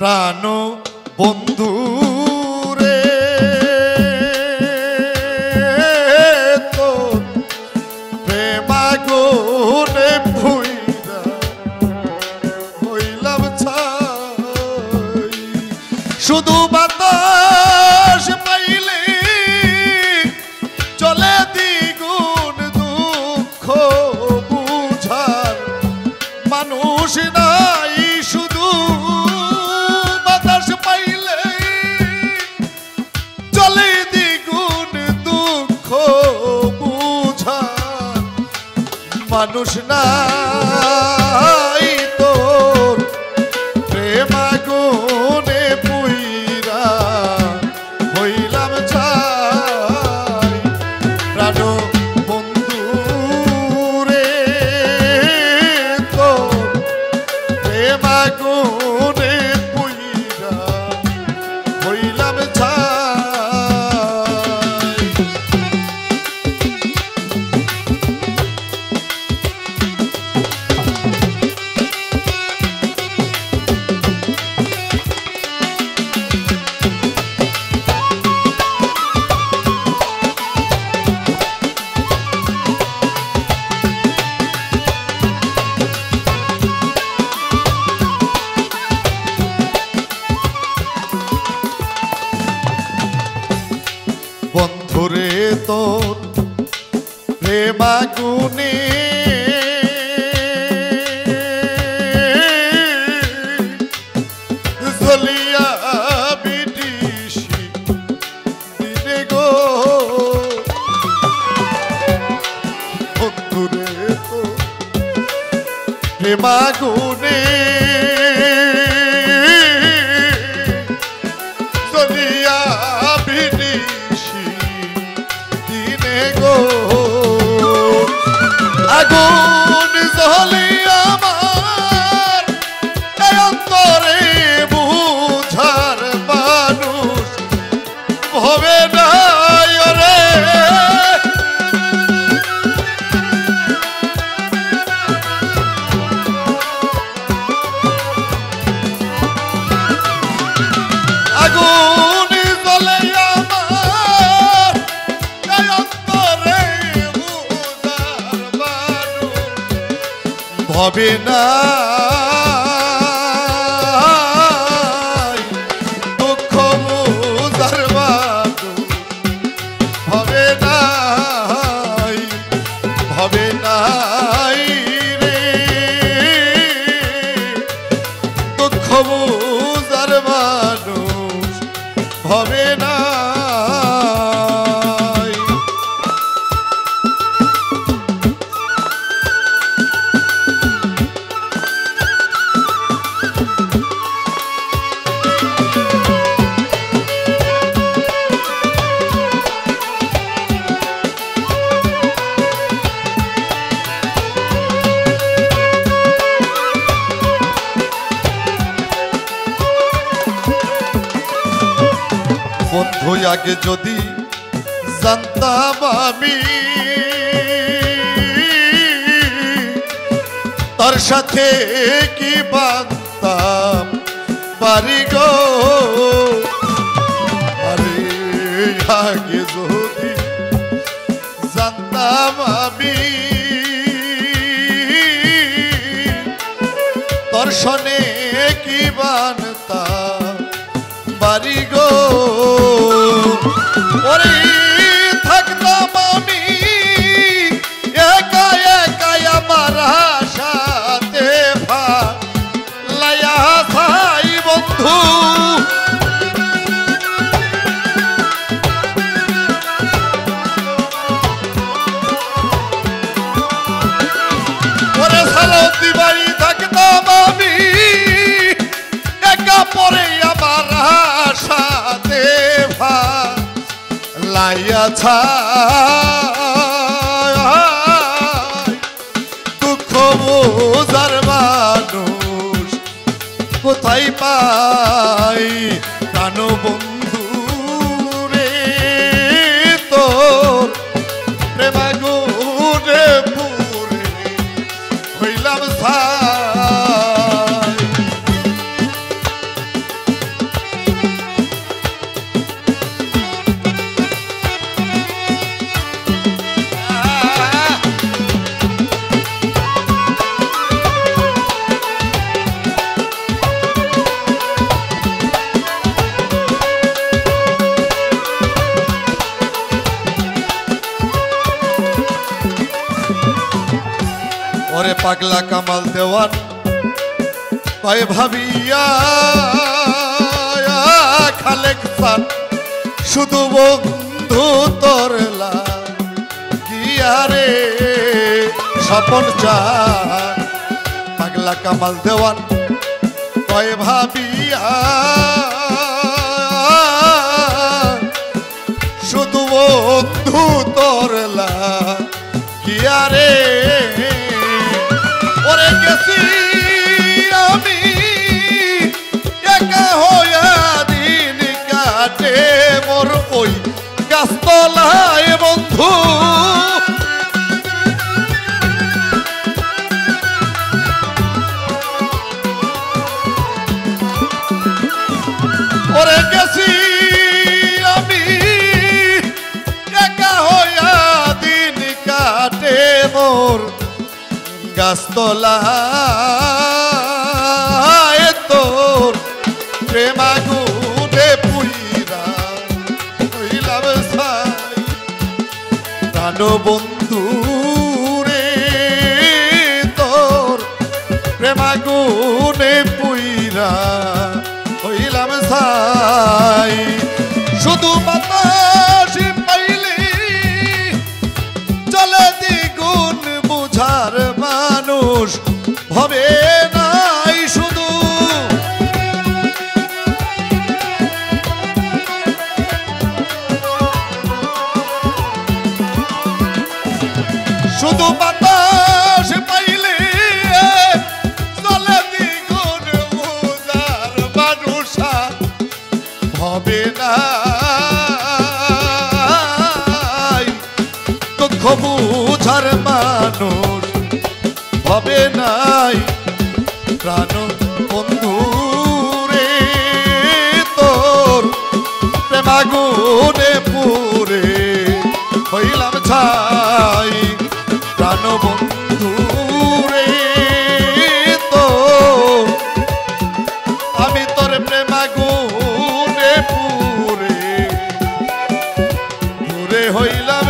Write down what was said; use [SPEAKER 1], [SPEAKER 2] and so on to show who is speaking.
[SPEAKER 1] প্রাণ বন্ধু রে তো প্রেমাগুনে ভুইরা হইলাম ছাই শুধু বাতাস পাইলে চলে দ্বিগুণ দুঃখ বুঝার মানুষ নাই শুধু বাতাস পাইলে চলে দ্বিগুণ দুঃখ বুঝার মানুষ নাই তোর প্রেমাগুনে পুইরা হইলাম ছাই প্রাণ বন্ধু রে তোর প্রেমাগুনে পুইরা হইলাম ছাই বন্ধুরে তোর প্রেমাগুনে জ্বলিয়া বিটিসি দিনে গো বন্ধুরে তোর প্রেমাগুনে জ্বলিয়া আগুন জ্বলে আমার এই অন্তরে বুঝার মানুষ হবে না রে আগুন জ্বলে আমার এই অন্তরে হবে না দুঃখ মুজার মানুষ হবে নাই হবে নাই রে দুঃখ মুজার মানুষ হবে না বন্ধু আগে যদি জানতাম আমি তার সাথে কি বাঁধতাম পারি গো আরে আগে যদি জানতাম আমি দর্শনে কি বাঁধতাম বাড়ি গো ওরে থাকতাম আমি একা একা আমার সাথে ভালাইয়া থাই বন্ধু ওরে সালতি বাড়ি থাকতাম আমি একা পরে আমার সাথে ভালাইয়া ছাই দুঃখ বোঝার মানুষ কোথায় পাই প্রাণ বন্ধু রে তোর প্রেমাগুনে পুরে হইলাম ছাই ওরে পাগলা কামাল দেওয়ান কয় ভাবিয়া খালেক সান শুধু বন্ধু তোর লাগিয়া রে স্বপন চান পাগলা কামাল দেওয়ান কয় ভাবিয়া শুধু বন্ধু তোর লাগিয়া রে ওরে গেছি আমি একা হইয়া দিন কাটে মোর ওই গাছতলায় বন্ধু ওরে গেছি আমি একা হইয়া দিন কাটে মোর গাছতলায় তোর প্রেমাগুনে পুইরা হইলাম ছাই প্রাণ বন্ধু রে তোর প্রেমাগুনে পুইরা হইলাম ছাই শুধু বাতাস পাইলে চলে দ্বিগুণ বুঝার মানুষ হবে নাই শুধু শুধু বাতাস পাইলে চলে দ্বিগুণ বুঝার মানুষ হবে নাই দুঃখ বুঝার মানুষ হবে নাই প্রাণ বন্ধু রে তোর প্রেমাগুনে পুরে হইলাম ছাই প্রাণ বন্ধু রে তোর আমি তোর প্রেমাগুনে পুরে পুরে হইলাম